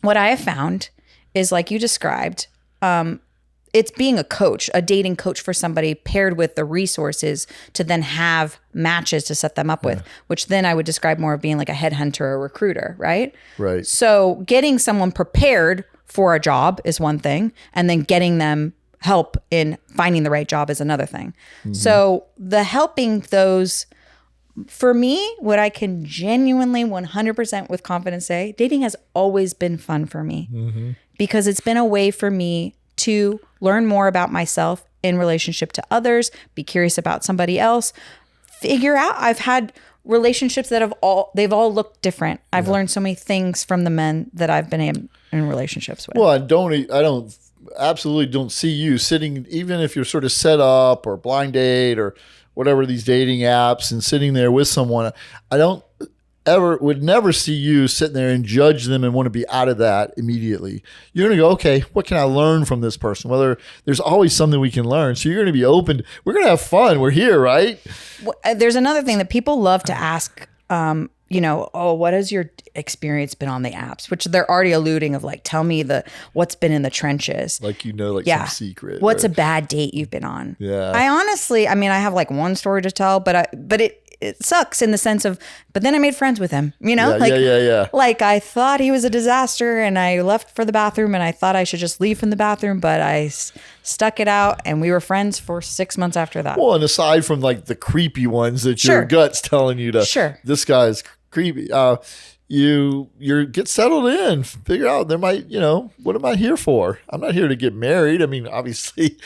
What I have found is, like you described, it's being a coach, a dating coach for somebody paired with the resources to then have matches to set them up with, which then I would describe more of being like a headhunter or recruiter, right? Right. So getting someone prepared for a job is one thing, and then getting them help in finding the right job is another thing. So the helping those, for me, what I can genuinely 100% with confidence say, dating has always been fun for me because it's been a way for me to learn more about myself in relationship to others, be curious about somebody else, figure out. I've had relationships that they've all looked different. I've learned so many things from the men that I've been in relationships with. Well, I absolutely don't see you sitting, even if you're sort of set up or blind date or whatever these dating apps, and sitting there with someone. I would never see you sitting there and judge them and want to be out of that immediately. You're going to go, okay, what can I learn from this person? Whether there's always something we can learn. So you're going to be open. We're going to have fun. We're here, right? There's another thing that people love to ask, what has your experience been on the apps? Which they're already alluding of, like, tell me what's been in the trenches. Like, some secret. What's a bad date you've been on? Yeah. I honestly, I have like one story to tell, but it sucks in the sense of, but then I made friends with him, Yeah. Like, I thought he was a disaster and I left for the bathroom and I thought I should just leave from the bathroom, but I stuck it out and we were friends for 6 months after that. Well, and aside from like the creepy ones that your gut's telling you this guy's creepy, you get settled in, figure out there might, what am I here for? I'm not here to get married. I mean, obviously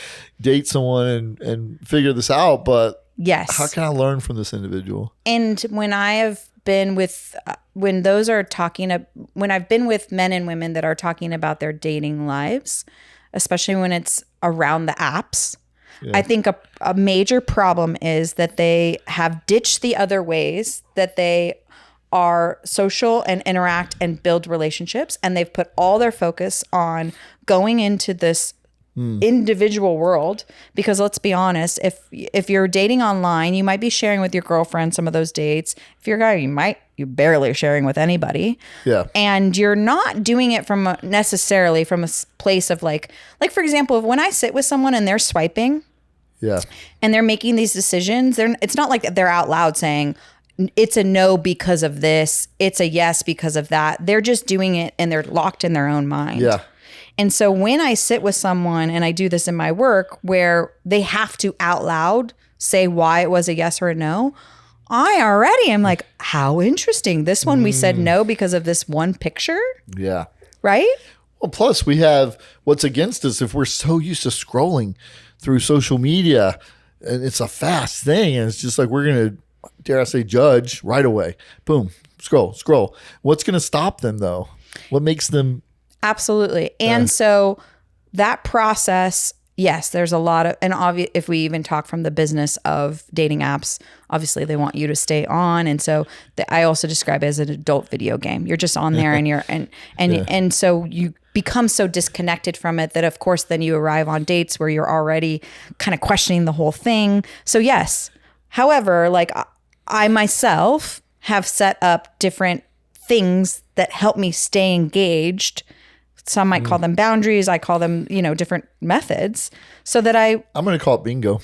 date someone and figure this out, but yes. How can I learn from this individual? And when I have been with, when I've been with men and women that are talking about their dating lives, especially when it's around the apps, I think a major problem is that they have ditched the other ways that they are social and interact and build relationships. And they've put all their focus on going into this individual world, because let's be honest, if you're dating online, you might be sharing with your girlfriend some of those dates. If you're a guy, you're barely sharing with anybody. Yeah. And you're not doing it necessarily from a place of like for example, when I sit with someone and they're swiping, and they're making these decisions, it's not like they're out loud saying, it's a no because of this. It's a yes because of that. They're just doing it and they're locked in their own mind. Yeah. And so when I sit with someone, and I do this in my work, where they have to out loud say why it was a yes or a no, I already am like, how interesting. This one we said no because of this one picture. Yeah. Right? Well, plus we have what's against us if we're so used to scrolling through social media, and it's a fast thing, and it's just like we're going to, dare I say, judge right away. Boom, scroll. What's going to stop them though? What makes them? Absolutely. And so that process, yes, there's a lot of, and if we even talk from the business of dating apps, obviously they want you to stay on. And so I also describe it as an adult video game. You're just on there and you're, and so you become so disconnected from it that of course then you arrive on dates where you're already kind of questioning the whole thing. So yes, however, like I myself have set up different things that help me stay engaged. Some might call them boundaries. I call them, different methods so that I'm going to call it bingo.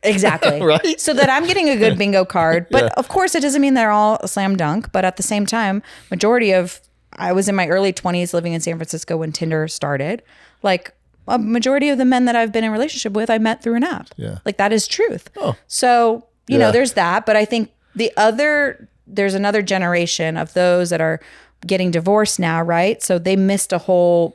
Exactly. Right? So that I'm getting a good bingo card. But of course, it doesn't mean they're all a slam dunk. But at the same time, I was in my early 20s living in San Francisco when Tinder started. Like a majority of the men that I've been in a relationship with, I met through an app. Yeah. Like that is truth. Oh. So, there's that. But I think there's another generation of those that are getting divorced now, right? So they missed not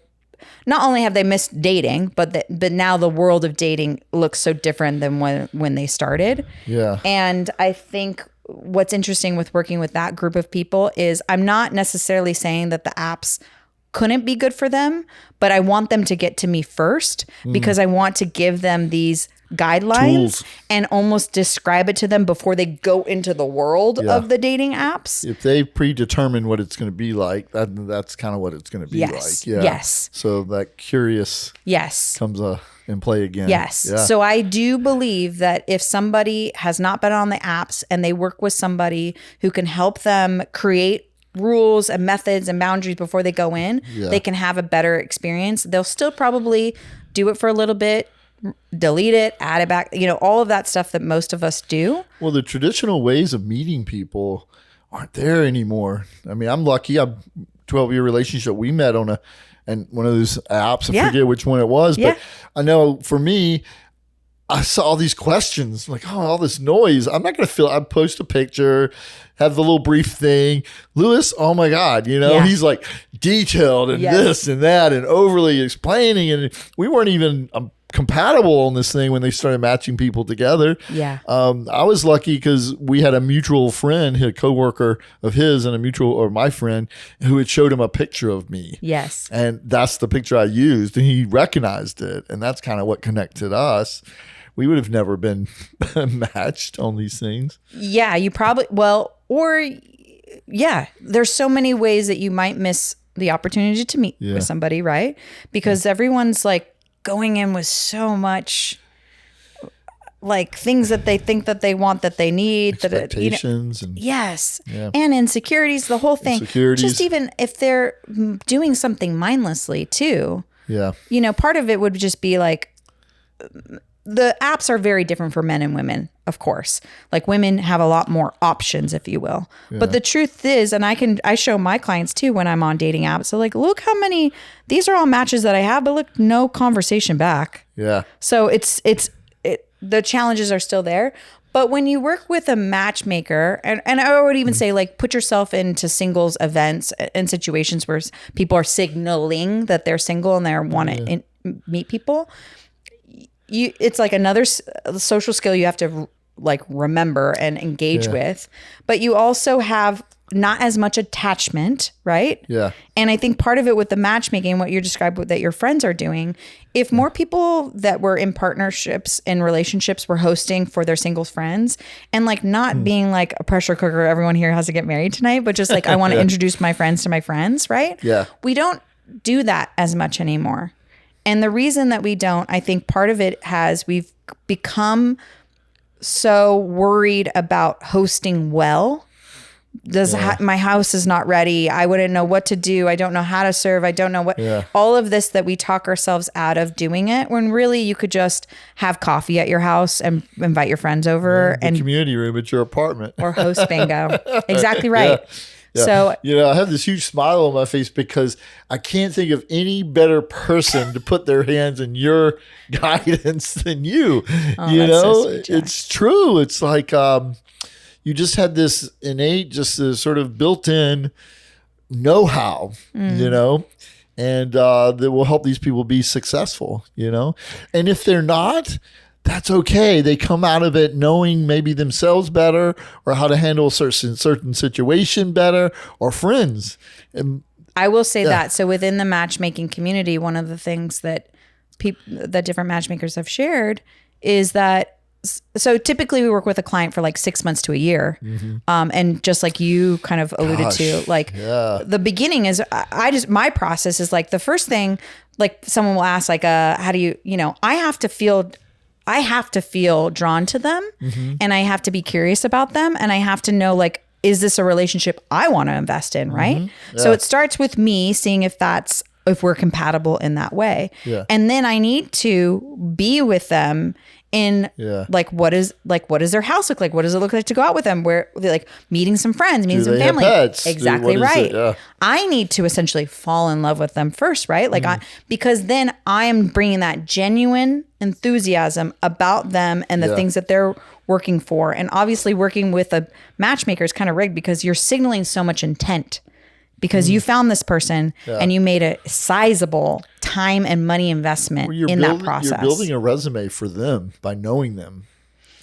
only have they missed dating, but now the world of dating looks so different than when they started. Yeah. And I think what's interesting with working with that group of people is I'm not necessarily saying that the apps couldn't be good for them, but I want them to get to me first because I want to give them these guidelines tools and almost describe it to them before they go into the world of the dating apps. If they predetermine what it's going to be like, that's kind of what it's going to be like. Yeah. Yes. So that curious comes in play again. Yes. Yeah. So I do believe that if somebody has not been on the apps and they work with somebody who can help them create rules and methods and boundaries before they go in, they can have a better experience. They'll still probably do it for a little bit, delete it, add it back, all of that stuff that most of us do. Well, the traditional ways of meeting people aren't there anymore. I mean, I'm lucky. I'm 12-year relationship. We met on one of those apps. I forget which one it was, but I know for me, I saw all these questions, like, all this noise. I'm not going to I'd post a picture, have the little brief thing. Lewis, oh my God, he's like detailed and this and that and overly explaining. And we weren't even compatible on this thing when they started matching people together. Yeah. I was lucky because we had a mutual friend, a coworker of his and my friend who had showed him a picture of me. Yes. And that's the picture I used and he recognized it. And that's kind of what connected us. We would have never been matched on these things. Yeah, you probably, there's so many ways that you might miss the opportunity to meet with somebody, right? Because everyone's like going in with so much like things that they think that they want, that they need, expectations and insecurities, the whole thing. Just even if they're doing something mindlessly too. Yeah. Part of it would just be like, the apps are very different for men and women, of course. Like women have a lot more options, if you will. Yeah. But the truth is, and I show my clients too when I'm on dating apps. So like, look how many, these are all matches that I have, but look, no conversation back. Yeah. So the challenges are still there. But when you work with a matchmaker, and I would even say like put yourself into singles events and situations where people are signaling that they're single and they want to meet people. It's like another social skill you have to like remember and engage with, but you also have not as much attachment, right? Yeah. And I think part of it with the matchmaking, what you described that your friends are doing, if more people that were in partnerships and relationships were hosting for their singles friends and like not being like a pressure cooker, everyone here has to get married tonight, but just like, I want to introduce my friends to my friends, right? Yeah. We don't do that as much anymore. And the reason that we don't, I think part of it we've become so worried about hosting well my house is not ready. I wouldn't know what to do. I don't know how to serve. I don't know what, all of this that we talk ourselves out of doing it, when really you could just have coffee at your house and invite your friends over and community room at your apartment or host bingo. Exactly right. Yeah. So, I have this huge smile on my face because I can't think of any better person to put their hands in your guidance than you. So sweet, it's true. It's like, you just had this innate, just this sort of built-in know-how, and that will help these people be successful, And if they're not, that's okay. They come out of it knowing maybe themselves better, or how to handle a certain situation better, or friends. And I will say that. So within the matchmaking community, one of the things that that different matchmakers have shared is that, so typically we work with a client for like 6 months to a year. And just like you kind of alluded to, like the beginning is, my process is like the first thing, like someone will ask like, how do you, I have to feel drawn to them, and I have to be curious about them. And I have to know, like, is this a relationship I want to invest in? Right. So it starts with me seeing if we're compatible in that way. And then I need to be with them in like, what does their house look like? What does it look like to go out with them? Where like meeting some friends, meeting some family. Exactly right. I need to essentially fall in love with them first, right? Like because then I am bringing that genuine enthusiasm about them and the things that they're working for. And obviously working with a matchmaker is kind of rigged because you're signaling so much intent. Because you found this person and you made a sizable time and money investment in that process. You're building a resume for them by knowing them,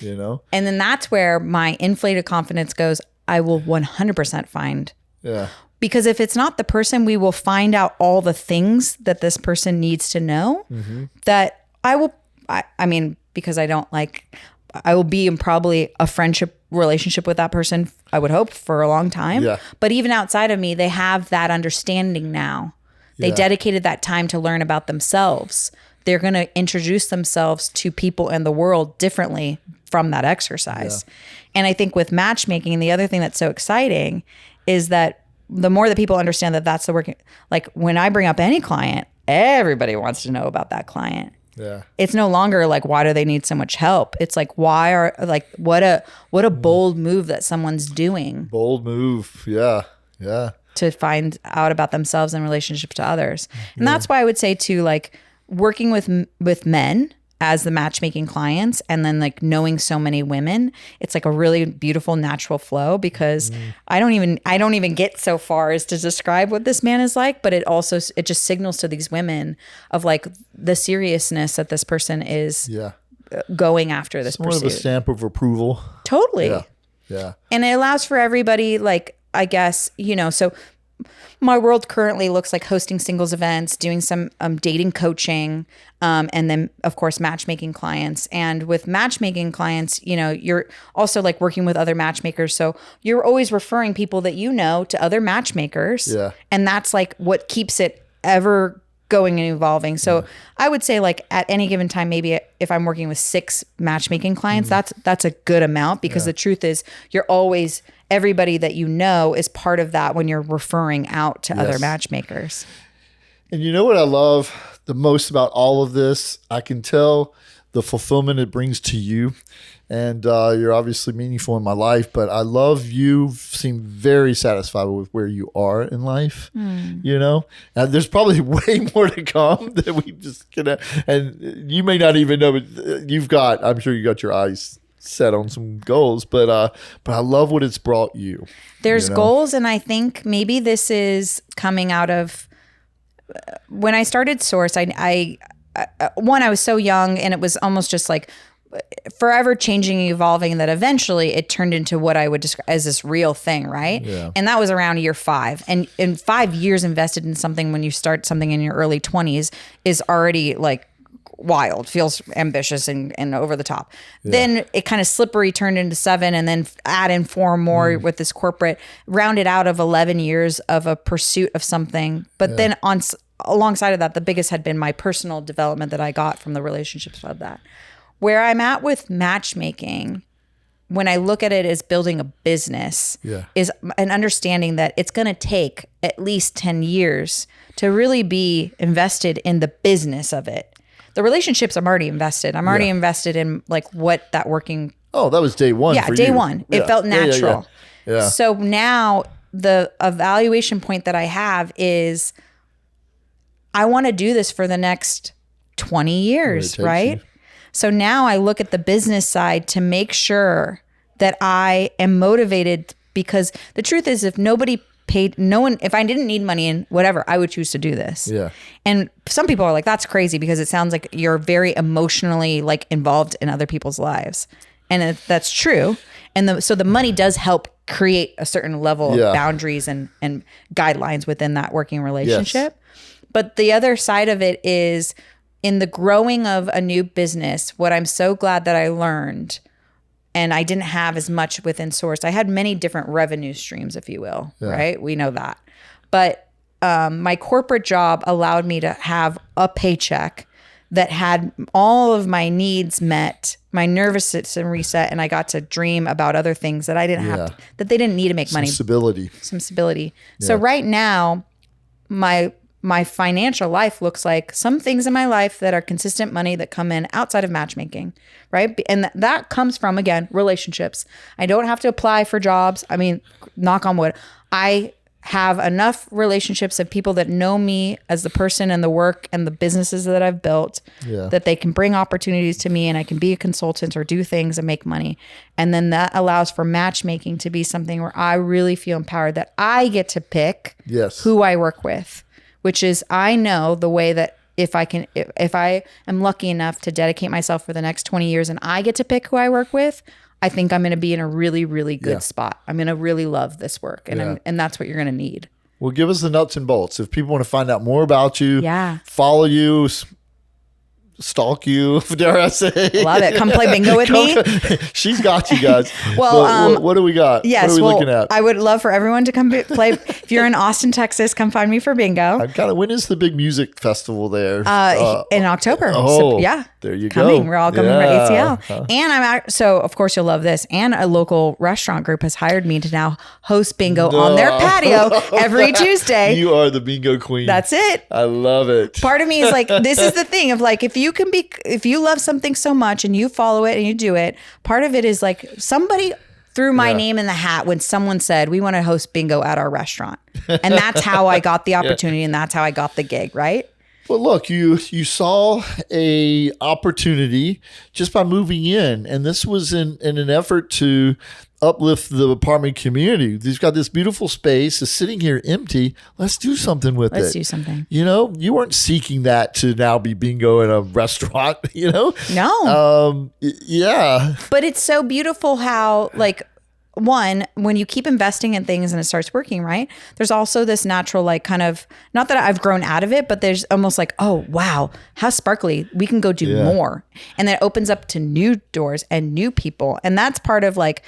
And then that's where my inflated confidence goes, I will 100% find. Because if it's not the person, we will find out all the things that this person needs to know that because I will be in probably a friendship relationship with that person, I would hope, for a long time. But even outside of me, they have that understanding now. They dedicated that time to learn about themselves. They're going to introduce themselves to people in the world differently from that exercise. And I think with matchmaking, the other thing that's so exciting is that the more that people understand that that's the working, like when I bring up any client, everybody wants to know about that client. It's no longer like, why do they need so much help? It's like, what a bold move that someone's doing. Bold move. To find out about themselves in relationship to others. And that's why I would say too, like working with men as the matchmaking clients, and then like knowing so many women, it's like a really beautiful natural flow, because I don't even get so far as to describe what this man is like, but it just signals to these women of like the seriousness that this person is going after this pursuit. Sort of a stamp of approval. Totally. Yeah. And it allows for everybody, like, I guess, so my world currently looks like hosting singles events, doing some dating coaching, and then of course matchmaking clients. And with matchmaking clients, you're also like working with other matchmakers. So you're always referring people that to other matchmakers. And that's like what keeps it ever going and evolving. So I would say like at any given time, maybe if I'm working with 6 matchmaking clients, that's a good amount, because the truth is everybody that is part of that when you're referring out to other matchmakers. And you know what I love the most about all of this? I can tell the fulfillment it brings to you. And you're obviously meaningful in my life, but I love you seem very satisfied with where you are in life, And there's probably way more to come that we just and you may not even know, but I'm sure you got your eyes set on some goals, but I love what it's brought you. There's goals, and I think maybe this is coming out of when I started Source. I was so young, and it was almost just like forever changing and evolving, that eventually it turned into what I would describe as this real thing, right? And that was around year 5. And in 5 years invested in something, when you start something in your early 20s, is already like wild, feels ambitious and over the top. Then it kind of slippery turned into 7, and then add in 4 more with this corporate, rounded out of 11 years of a pursuit of something. But then alongside of that, the biggest had been my personal development that I got from the relationships of that. Where I'm at with matchmaking when I look at it as building a business, is an understanding that it's going to take at least 10 years to really be invested in the business of it. The relationships I'm already invested. I'm already invested in like what that working. Oh, that was day one. Yeah, for day you. one. It felt natural. Yeah. So now the evaluation point that I have is I want to do this for the next 20 years, right? So now I look at the business side to make sure that I am motivated, because the truth is if nobody paid, if I didn't need money and whatever, I would choose to do this. Yeah. And some people are like, that's crazy because it sounds like you're very emotionally like involved in other people's lives. And that's true. And so the money does help create a certain level of boundaries and guidelines within that working relationship. Yes. But the other side of it is in the growing of a new business, what I'm so glad that I learned, and I didn't have as much within Source. I had many different revenue streams, if you will, right? We know that. But my corporate job allowed me to have a paycheck that had all of my needs met, my nervous system reset, and I got to dream about other things that I didn't have to, that they didn't need to make money. Some stability. Yeah. So right now, my financial life looks like some things in my life that are consistent money that come in outside of matchmaking, right? And that comes from, again, relationships. I don't have to apply for jobs. I mean, knock on wood. I have enough relationships of people that know me as the person and the work and the businesses that I've built, that they can bring opportunities to me and I can be a consultant or do things and make money. And then that allows for matchmaking to be something where I really feel empowered that I get to pick who I work with. Which is, I know the way that if I am lucky enough to dedicate myself for the next 20 years and I get to pick who I work with, I think I'm going to be in a really, really good spot. I'm going to really love this work. And that's what you're going to need. Well, give us the nuts and bolts. If people want to find out more about you, follow you, stalk you, dare I say. Love it. Come play bingo with me. She's got you guys. Well, what do we got? Yes, what are we looking at? I would love for everyone to come play. If you're in Austin, Texas, come find me for bingo. When is the big music festival there? In October. Oh, so, there you go. We're all coming for And ATL. And so of course you'll love this. And a local restaurant group has hired me to now host bingo on their patio every Tuesday. You are the bingo queen. That's it. I love it. Part of me is like, this is the thing of like, if you love something so much and you follow it and you do it, part of it is like somebody threw my name in the hat when someone said, we want to host bingo at our restaurant. And that's how I got the opportunity and that's how I got the gig, right? Well, look, you saw a opportunity just by moving in, and this was in an effort to uplift the apartment community. They've got this beautiful space. It's sitting here empty. Let's do something with it. Let's do something. You know, you weren't seeking that to now be bingo in a restaurant, you know? No. Yeah. But it's so beautiful how, like, one, when you keep investing in things and it starts working, right? There's also this natural, like, kind of, not that I've grown out of it, but there's almost like, oh, wow, how sparkly. We can go do more. And then it opens up to new doors and new people. And that's part of like,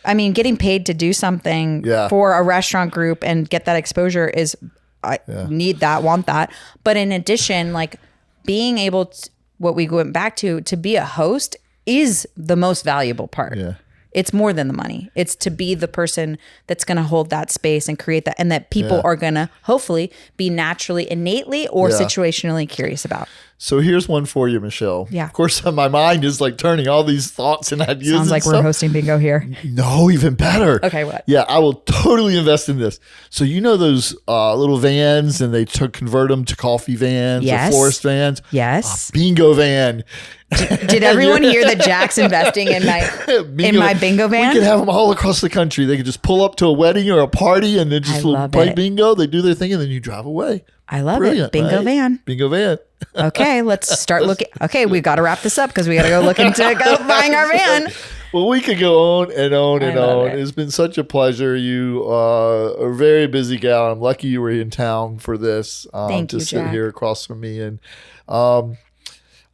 I mean, getting paid to do something for a restaurant group and get that exposure is, I need that, want that. But in addition, like being able to, what we went back to be a host is the most valuable part. Yeah. It's more than the money. It's to be the person that's going to hold that space and create that, and that people are going to hopefully be naturally, innately, or situationally curious about. So here's one for you, Michelle. Yeah. Of course, my mind is like turning all these thoughts and ideas. Sounds like we're hosting bingo here. No, even better. Okay, what? Yeah, I will totally invest in this. So you know those little vans, and they convert them to coffee vans or florist vans? Yes. Bingo van. Did everyone hear that Jack's investing in my bingo van? We could have them all across the country. They could just pull up to a wedding or a party and then just play bingo. They do their thing and then you drive away. I love it. Bingo van. Bingo van. Okay, let's start looking. Okay, we got to wrap this up because we got to go look into buying our van. Well, we could go on and on and on. It's been such a pleasure. You are a very busy gal. I'm lucky you were in town for this. Thank you, sit Jack. here across from me. And I'll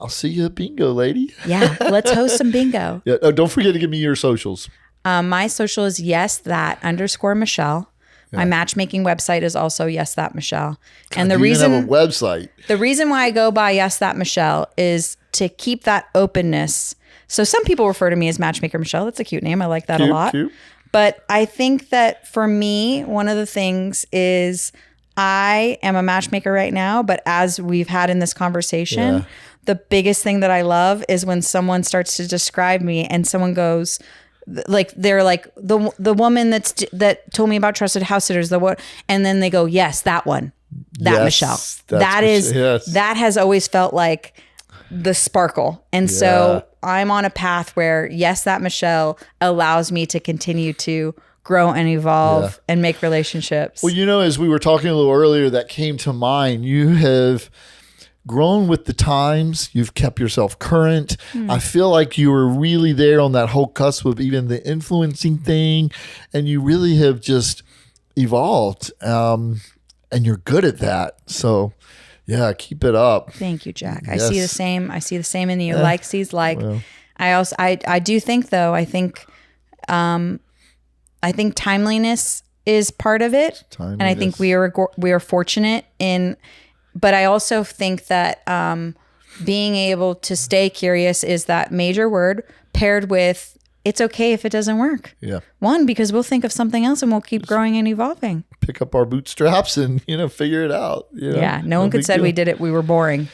see you at bingo, lady. Yeah, let's host some bingo. Yeah. Oh, don't forget to give me your socials. My social is _Michelle. Yeah. My matchmaking website is also Michelle. And the reason have a website. The reason why I go by Michelle is to keep that openness. So some people refer to me as Matchmaker Michelle. That's a cute name. I like that a lot. Cute. But I think that for me, one of the things is I am a matchmaker right now, but as we've had in this conversation, the biggest thing that I love is when someone starts to describe me and someone goes, like, they're like, the woman that told me about trusted house sitters, and then they go, yes, that one, Michelle. That has always felt like the sparkle. And so I'm on a path where, yes, that Michelle allows me to continue to grow and evolve and make relationships. Well, as we were talking a little earlier, that came to mind. You have grown with the times. You've kept yourself current. I feel like you were really there on that whole cusp of even the influencing thing. And you really have just evolved. And you're good at that. So yeah, keep it up. Thank you, Jack. Yes. I see the same. I see the same in you. Like sees like. Well. I do think though. I think timeliness is part of it, and I think we are fortunate in. But I also think that being able to stay curious is that major word paired with it's okay if it doesn't work. Yeah. One, because we'll think of something else and we'll keep growing and evolving. Pick up our bootstraps and, figure it out. Yeah. No one could say we did it. We were boring.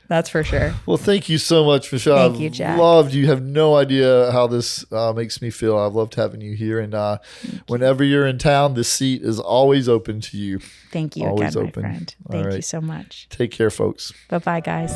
That's for sure. Well, thank you so much, Michelle. Thank you, Jack. Loved. You have no idea how this makes me feel. I've loved having you here. And whenever you're in town, this seat is always open to you. Thank you always again, open. my friend. Thank you so much. Take care, folks. Bye-bye, guys.